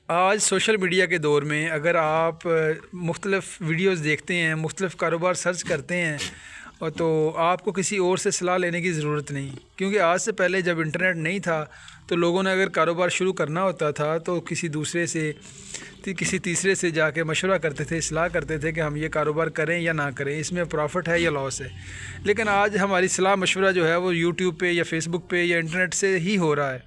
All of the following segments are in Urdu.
آج سوشل میڈیا کے دور میں اگر آپ مختلف ویڈیوز دیکھتے ہیں، مختلف کاروبار سرچ کرتے ہیں اور تو آپ کو کسی اور سے صلاح لینے کی ضرورت نہیں، کیونکہ آج سے پہلے جب انٹرنیٹ نہیں تھا تو لوگوں نے اگر کاروبار شروع کرنا ہوتا تھا تو کسی تیسرے سے جا کے مشورہ کرتے تھے، صلاح کرتے تھے کہ ہم یہ کاروبار کریں یا نہ کریں، اس میں پروفٹ ہے یا لاس ہے۔ لیکن آج ہماری صلاح مشورہ جو ہے وہ یوٹیوب پہ یا فیس بک پہ یا انٹرنیٹ سے ہی ہو رہا ہے،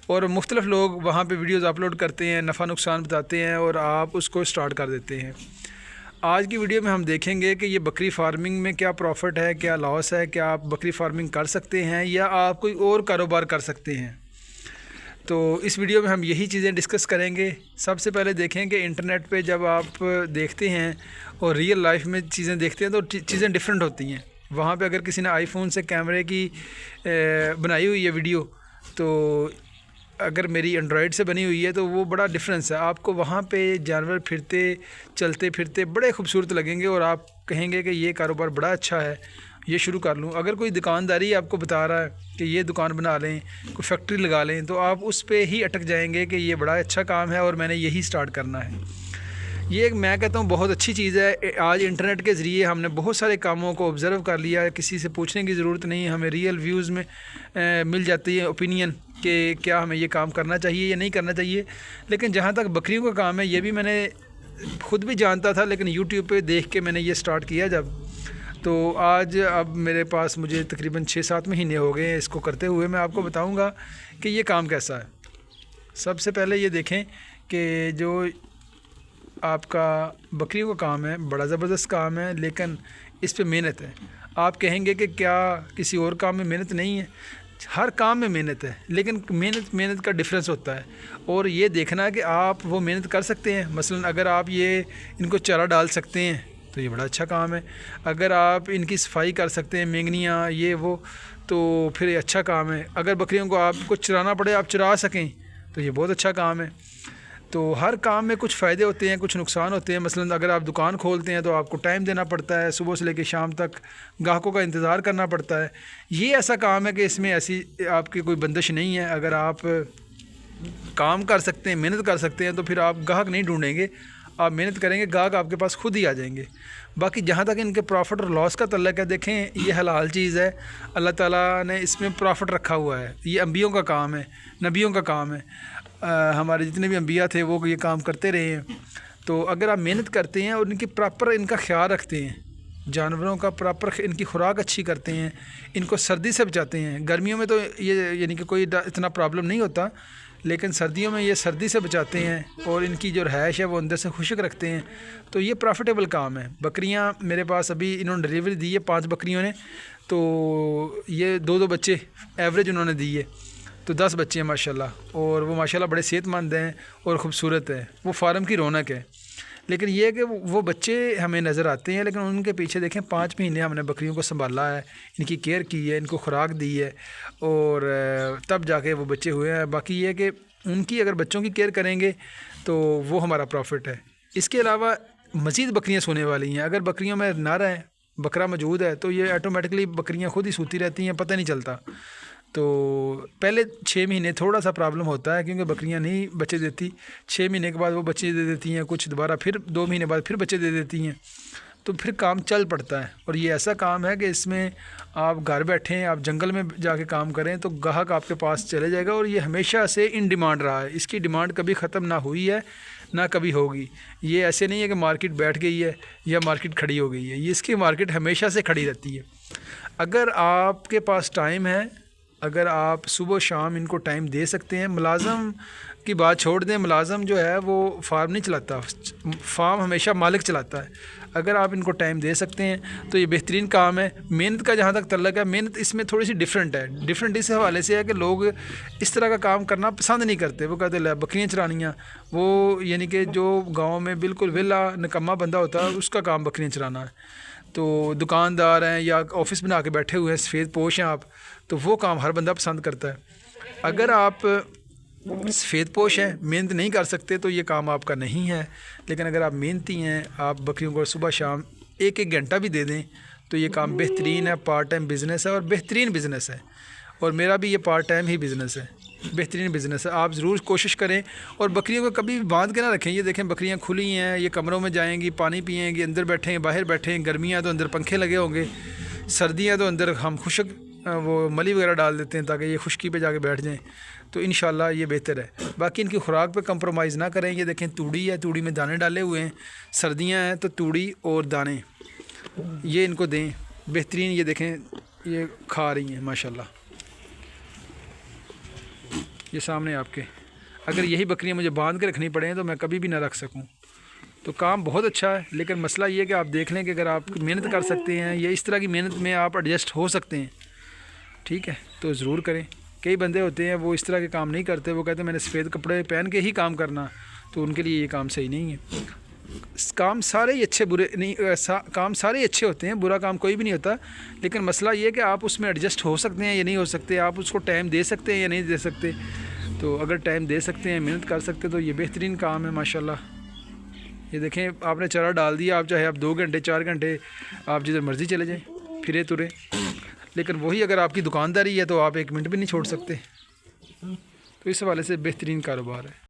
اور مختلف لوگ وہاں پہ ویڈیوز اپلوڈ کرتے ہیں، نفع نقصان بتاتے ہیں اور آپ اس کو سٹارٹ کر دیتے ہیں۔ آج کی ویڈیو میں ہم دیکھیں گے کہ یہ بکری فارمنگ میں کیا پروفٹ ہے، کیا لاس ہے، کیا آپ بکری فارمنگ کر سکتے ہیں یا آپ کوئی اور کاروبار کر سکتے ہیں۔ تو اس ویڈیو میں ہم یہی چیزیں ڈسکس کریں گے۔ سب سے پہلے دیکھیں کہ انٹرنیٹ پہ جب آپ دیکھتے ہیں اور ریئل لائف میں چیزیں دیکھتے ہیں تو چیزیں ڈیفرنٹ ہوتی ہیں۔ وہاں پہ اگر کسی نے آئی فون سے کیمرے کی بنائی ہوئی ہے ویڈیو، تو اگر میری اینڈرائڈ سے بنی ہوئی ہے تو وہ بڑا ڈفرینس ہے۔ آپ کو وہاں پہ جانور پھرتے چلتے پھرتے بڑے خوبصورت لگیں گے اور آپ کہیں گے کہ یہ کاروبار بڑا اچھا ہے، یہ شروع کر لوں۔ اگر کوئی دکانداری آپ کو بتا رہا ہے کہ یہ دکان بنا لیں، کوئی فیکٹری لگا لیں، تو آپ اس پہ ہی اٹک جائیں گے کہ یہ بڑا اچھا کام ہے اور میں نے یہی سٹارٹ کرنا ہے۔ یہ ایک میں کہتا ہوں بہت اچھی چیز ہے۔ آج انٹرنیٹ کے ذریعے ہم نے بہت سارے کاموں کو آبزرو کر لیا ہے، کسی سے پوچھنے کی ضرورت نہیں، ہمیں ریئل ویوز میں مل جاتی ہے اوپینین کہ کیا ہمیں یہ کام کرنا چاہیے یا نہیں کرنا چاہیے۔ لیکن جہاں تک بکریوں کا کام ہے، یہ بھی میں نے خود بھی جانتا تھا، لیکن یوٹیوب پہ دیکھ کے میں نے یہ سٹارٹ کیا جب، تو آج اب میرے پاس مجھے تقریباً 6-7 مہینے ہو گئے ہیں اس کو کرتے ہوئے۔ میں آپ کو بتاؤں گا کہ یہ کام کیسا ہے۔ سب سے پہلے یہ دیکھیں کہ جو آپ کا بکریوں کا کام ہے بڑا زبردست کام ہے، لیکن اس پہ محنت ہے۔ آپ کہیں گے کہ کیا کسی اور کام میں محنت نہیں ہے؟ ہر کام میں محنت ہے، لیکن محنت کا ڈفرینس ہوتا ہے، اور یہ دیکھنا کہ آپ وہ محنت کر سکتے ہیں۔ مثلا اگر آپ ان کو چارہ ڈال سکتے ہیں تو یہ بڑا اچھا کام ہے۔ اگر آپ ان کی صفائی کر سکتے ہیں، مینگنیاں یہ وہ، تو پھر یہ اچھا کام ہے۔ اگر بکریوں کو آپ کو چرانا پڑے، آپ چرا سکیں، تو یہ بہت اچھا کام ہے۔ تو ہر کام میں کچھ فائدے ہوتے ہیں، کچھ نقصان ہوتے ہیں۔ مثلا اگر آپ دکان کھولتے ہیں تو آپ کو ٹائم دینا پڑتا ہے، صبح سے لے کے شام تک گاہکوں کا انتظار کرنا پڑتا ہے۔ یہ ایسا کام ہے کہ اس میں ایسی آپ کی کوئی بندش نہیں ہے۔ اگر آپ کام کر سکتے ہیں، محنت کر سکتے ہیں، تو پھر آپ گاہک نہیں ڈھونڈیں گے، آپ محنت کریں گے، گاہک آپ کے پاس خود ہی آ جائیں گے۔ باقی جہاں تک ان کے پروفٹ اور لاس کا تعلق ہے، دیکھیں یہ حلال چیز ہے، اللہ تعالیٰ نے اس میں پروفٹ رکھا ہوا ہے۔ یہ انبیوں کا کام ہے، نبیوں کا کام ہے۔ ہمارے جتنے بھی انبیاء تھے وہ یہ کام کرتے رہے ہیں۔ تو اگر آپ محنت کرتے ہیں اور ان کی پراپر ان کا خیال رکھتے ہیں، جانوروں کا پراپر ان کی خوراک اچھی کرتے ہیں، ان کو سردی سے بچاتے ہیں۔ گرمیوں میں تو یہ یعنی کہ کوئی اتنا پرابلم نہیں ہوتا، لیکن سردیوں میں یہ سردی سے بچاتے ہیں اور ان کی جو رہائش ہے وہ اندر سے خشک رکھتے ہیں، تو یہ پروفیٹیبل کام ہے۔ بکریاں میرے پاس ابھی انہوں نے ڈلیوری دی ہے 5 بکریوں نے، تو یہ 2 بچے ایوریج انہوں نے دی ہے، تو 10 بچے ہیں ماشاءاللہ، اور وہ ماشاءاللہ بڑے صحت مند ہیں اور خوبصورت ہیں، وہ فارم کی رونق ہے۔ لیکن یہ ہے کہ وہ بچے ہمیں نظر آتے ہیں، لیکن ان کے پیچھے دیکھیں 5 مہینے ہم نے بکریوں کو سنبھالا ہے، ان کی کیئر کی ہے، ان کو خوراک دی ہے، اور تب جا کے وہ بچے ہوئے ہیں۔ باقی یہ ہے کہ ان کی اگر بچوں کی کیئر کریں گے تو وہ ہمارا پروفٹ ہے۔ اس کے علاوہ مزید بکریاں سونے والی ہیں۔ اگر بکریوں میں نر ہے، بکرا موجود ہے، تو یہ آٹومیٹکلی بکریاں خود ہی سوتی رہتی ہیں، پتہ نہیں چلتا۔ تو پہلے 6 مہینے تھوڑا سا پرابلم ہوتا ہے، کیونکہ بکریاں نہیں بچے دیتی۔ 6 مہینے کے بعد وہ بچے دے دیتی ہیں، کچھ دوبارہ پھر 2 مہینے بعد پھر بچے دے دیتی ہیں، تو پھر کام چل پڑتا ہے۔ اور یہ ایسا کام ہے کہ اس میں آپ گھر بیٹھیں، آپ جنگل میں جا کے کام کریں تو گاہک آپ کے پاس چلے جائے گا، اور یہ ہمیشہ سے ان ڈیمانڈ رہا ہے۔ اس کی ڈیمانڈ کبھی ختم نہ ہوئی ہے نہ کبھی ہوگی۔ یہ ایسے نہیں ہے کہ مارکیٹ بیٹھ گئی ہے یا مارکیٹ کھڑی ہو گئی ہے، یہ اس کی مارکیٹ ہمیشہ سے کھڑی رہتی ہے۔ اگر آپ کے پاس ٹائم ہے، اگر آپ صبح و شام ان کو ٹائم دے سکتے ہیں، ملازم کی بات چھوڑ دیں، ملازم جو ہے وہ فارم نہیں چلاتا، فارم ہمیشہ مالک چلاتا ہے۔ اگر آپ ان کو ٹائم دے سکتے ہیں تو یہ بہترین کام ہے۔ محنت کا جہاں تک تعلق ہے، محنت اس میں تھوڑی سی ڈفرینٹ ہے۔ ڈفرینٹ اس حوالے سے ہے کہ لوگ اس طرح کا کام کرنا پسند نہیں کرتے، وہ کہتے ہیں بکریاں چرانیاں، وہ یعنی کہ جو گاؤں میں بالکل ویلا نکما بندہ ہوتا ہے اس کا کام بکریاں چرانا ہے۔ تو دکاندار ہیں یا آفس بنا کے بیٹھے ہوئے ہیں، سفید پوش ہیں آپ، تو وہ کام ہر بندہ پسند کرتا ہے۔ اگر آپ سفید پوش ہیں، محنت نہیں کر سکتے، تو یہ کام آپ کا نہیں ہے۔ لیکن اگر آپ محنتی ہیں، آپ بکریوں کو صبح شام 1 گھنٹہ بھی دے دیں تو یہ کام بہترین ہے، پارٹ ٹائم بزنس ہے اور بہترین بزنس ہے، اور میرا بھی یہ پارٹ ٹائم ہی بزنس ہے۔ بہترین بزنس ہے، آپ ضرور کوشش کریں. اور بکریوں کو کبھی بھی باندھ کے نہ رکھیں. یہ دیکھیں بکریاں کھلی ہیں، یہ کمروں میں جائیں گی، پانی پئیں گی، اندر بیٹھیں باہر بیٹھیں. گرمیاں تو اندر پنکھے لگے ہوں گے، سردیاں تو اندر ہم خشک وہ ملی وغیرہ ڈال دیتے ہیں تاکہ یہ خشکی پہ جا کے بیٹھ جائیں. تو انشاءاللہ یہ بہتر ہے. باقی ان کی خوراک پہ کمپرومائز نہ کریں. یہ دیکھیں توڑی ہے، توڑی میں دانے ڈالے ہوئے ہیں. سردیاں ہیں تو توڑی اور دانے یہ ان کو دیں بہترین. یہ دیکھیں یہ کھا رہی ہیں ماشاءاللہ، یہ سامنے آپ کے. اگر یہی بکریاں مجھے باندھ کے رکھنی پڑیں تو میں کبھی بھی نہ رکھ سکوں. تو کام بہت اچھا ہے، لیکن مسئلہ یہ ہے کہ آپ دیکھ لیں کہ اگر آپ محنت کر سکتے ہیں یا اس طرح کی محنت میں آپ ایڈجسٹ ہو سکتے ہیں، ٹھیک ہے، تو ضرور کریں. کئی بندے ہوتے ہیں وہ اس طرح کے کام نہیں کرتے، وہ کہتے ہیں میں نے سفید کپڑے پہن کے ہی کام کرنا. تو ان کے لیے یہ کام صحیح نہیں ہے. کام سارے ہی اچھے برے نہیں، کام سارے ہی اچھے ہوتے ہیں، برا کام کوئی بھی نہیں ہوتا. لیکن مسئلہ یہ ہے کہ آپ اس میں ایڈجسٹ ہو سکتے ہیں یا نہیں ہو سکتے، آپ اس کو ٹائم دے سکتے ہیں یا نہیں دے سکتے. تو اگر ٹائم دے سکتے ہیں، محنت کر سکتے ہیں تو یہ بہترین کام ہے ماشاءاللہ. یہ دیکھیں آپ نے چارہ ڈال دیا، آپ چاہے آپ 2 گھنٹے 4 گھنٹے آپ جدھر مرضی چلے جائیں، پھرے ترے. لیکن وہی اگر آپ کی دکانداری ہے تو آپ 1 منٹ بھی نہیں چھوڑ سکتے. تو اس حوالے سے بہترین کاروبار ہے.